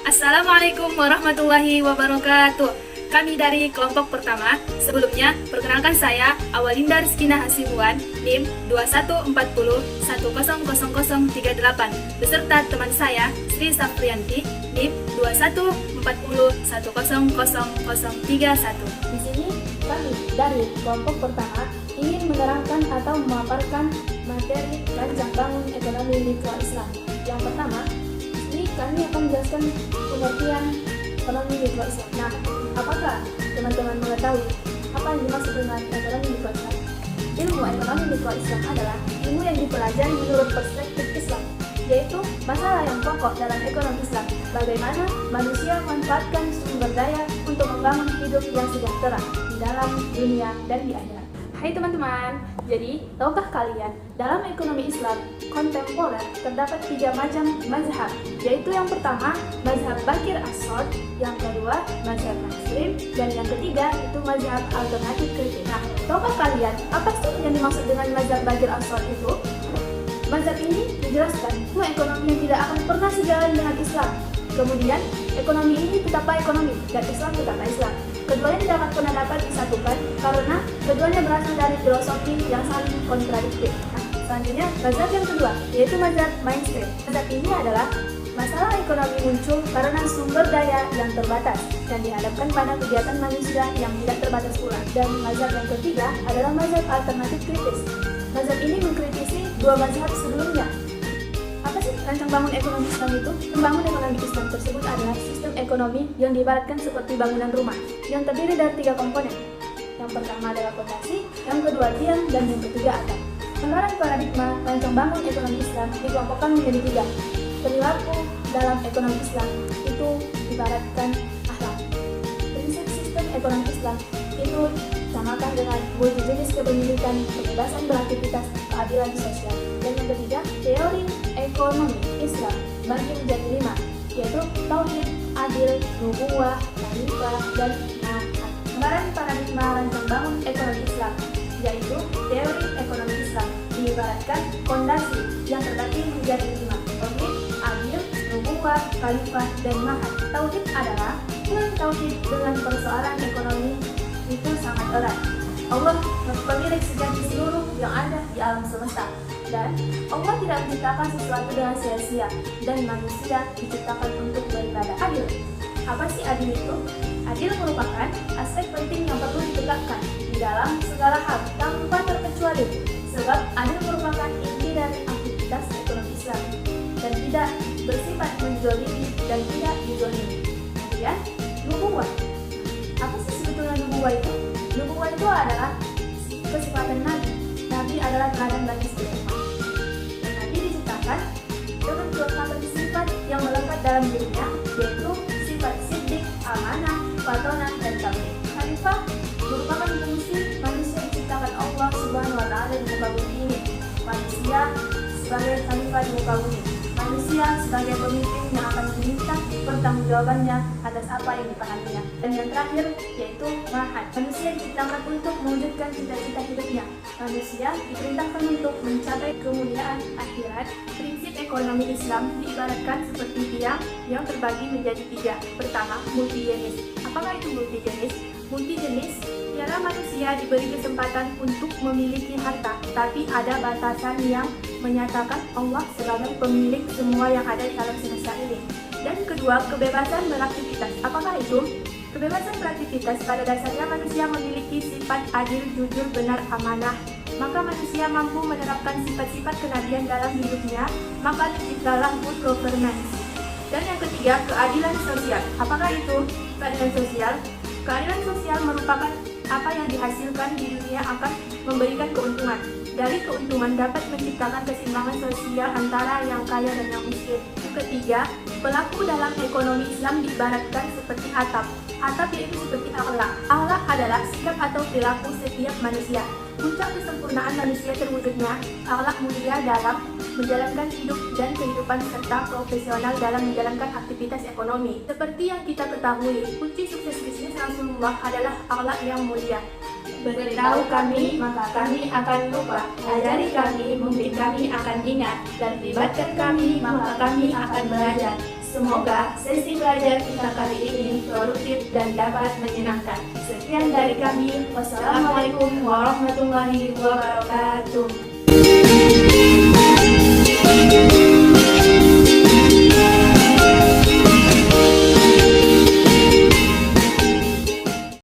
Assalamualaikum warahmatullahi wabarakatuh. Kami dari kelompok pertama. Sebelumnya, perkenalkan saya Awalinda Rizkina Hasibuan, NIM 2140100038, beserta teman saya Sri Safrianti, NIM 2140100031. Di sini kami dari kelompok pertama ingin menerangkan atau memaparkan materi rancang bangun ekonomi mikro Islam. Yang pertama, ini kami akan menjelaskan pengertian ekonomi mikro Islam. Nah, apakah teman-teman mengetahui apa yang dimaksud dengan ekonomi mikro Islam? Ilmu ekonomi mikro Islam adalah ilmu yang dipelajari menurut perspektif Islam, yaitu masalah yang pokok dalam ekonomi Islam, bagaimana manusia memanfaatkan sumber daya untuk membangun hidup yang sejahtera di dalam dunia dan di akhirat. Hai teman-teman, jadi tahukah kalian dalam ekonomi Islam kontemporer terdapat 3 macam mazhab, yaitu yang pertama mazhab Bakir As-Shad, yang kedua mazhab Muslim, dan yang ketiga itu mazhab alternatif kritis. Nah, tahukah kalian apa sih yang dimaksud dengan mazhab Bakir As-Shad itu? Mazhab ini menjelaskan bahwa ekonomi yang tidak akan pernah sejalan dengan Islam. Kemudian, ekonomi ini tetaplah ekonomi dan Islam tetaplah Islam. Keduanya tidak akan pernah dapat disatukan karena keduanya berasal dari filosofi yang saling kontradiktif. Nah, selanjutnya, mazhab yang kedua, yaitu mazhab mainstream. Mazhab ini adalah masalah ekonomi muncul karena sumber daya yang terbatas dan dihadapkan pada kegiatan manusia yang tidak terbatas pula. Dan mazhab yang ketiga adalah mazhab alternatif kritis. Mazhab ini mengkritisi dua mazhab sebelumnya. Apa sih rancang bangun ekonomi Islam itu? Membangun ekonomi Islam tersebut adalah sistem ekonomi yang diibaratkan seperti bangunan rumah yang terdiri dari 3 komponen. Yang pertama adalah fondasi, yang kedua tiang, dan yang ketiga atap. Gambaran paradigma rancang bangun ekonomi Islam dikelompokkan menjadi 3. Perilaku dalam ekonomi Islam itu diibaratkan akhlak. Prinsip sistem ekonomi Islam itu disamakan dengan multi jenis kepemilikan, kebebasan beraktivitas, keadilan sosial. Dan yang ketiga, teori ekonomi Islam bagi menjadi 5, yaitu tauhid, adil, nubuwah, khalifah, dan ma'had. Gambaran paradigma rancang bangun ekonomi Islam yaitu teori ekonomi Islam diibaratkan fondasi yang terbagi menjadi 5, tauhid, adil, nubuwah, khalifah, dan ma'had. Tauhid adalah hubungan tauhid dengan persoalan ekonomi itu sangat erat. Allah pemilik sejati seluruh yang ada di alam semesta, dan Allah tidak menciptakan sesuatu dengan sia-sia, dan manusia diciptakan untuk beribadah. Adil. Apa sih adil itu? Adil merupakan aspek penting yang perlu ditegakkan di dalam segala hal tanpa terkecuali, sebab adil merupakan inti dari aktivitas ekonomi Islam dan tidak bersifat menzalimi dan tidak dizalimi. Kemudian, nubuwah. Apa sih sebetulnya nubuwah itu? Nubuwah itu adalah kesifatan Nabi. Nabi adalah teladan bagi setiap umat. Dan Nabi diciptakan dengan 28 sifat yang melekat dalam dirinya, yaitu sifat siddiq, amanah, fatonah, dan tabligh. Khalifah merupakan fungsi manusia diciptakan Allah Subhanahu wa Ta'ala di muka bumi ini. Manusia sebagai khalifah di muka bumi. Manusia sebagai pemimpin yang akan meminta pertanggungjawabannya atas apa yang dipahaminya. Dan yang terakhir yaitu ma'had. Manusia diciptakan untuk mewujudkan cita-cita hidupnya. Manusia diperintahkan untuk mencapai kemuliaan akhirat. Prinsip ekonomi Islam diibaratkan seperti tiang yang terbagi menjadi 3. Pertama, multijenis. Apakah itu multijenis? Multijenis ialah manusia diberi kesempatan untuk memiliki harta, tapi ada batasan yang menyatakan Allah sebagai pemilik semua yang ada di alam semesta ini. Dan kedua, kebebasan beraktivitas. Apakah itu? Kebebasan beraktivitas pada dasarnya manusia memiliki sifat adil, jujur, benar, amanah. Maka manusia mampu menerapkan sifat-sifat kenabian dalam hidupnya, maka terciptalah good governance. Dan yang ketiga, keadilan sosial. Apakah itu keadilan sosial? Keadilan sosial merupakan apa yang dihasilkan di dunia akan memberikan keuntungan. Dari keuntungan dapat menciptakan keseimbangan sosial antara yang kaya dan yang miskin. Ketiga, pelaku dalam ekonomi Islam diibaratkan seperti atap. Atap yaitu seperti akhlak. Akhlak adalah sikap atau perilaku setiap manusia. Puncak kesempurnaan manusia terwujudnya akhlak mulia dalam menjalankan hidup dan kehidupan serta profesional dalam menjalankan aktivitas ekonomi. Seperti yang kita ketahui, kunci sukses bisnis Rasulullah adalah akhlak yang mulia. Beritahu kami, maka kami akan lupa. Ajari kami, mungkin kami akan ingat. Dan libatkan kami, maka kami akan belajar. Semoga sesi belajar kita kali ini produktif dan dapat menyenangkan. Sekian dari kami. Wassalamualaikum warahmatullahi wabarakatuh.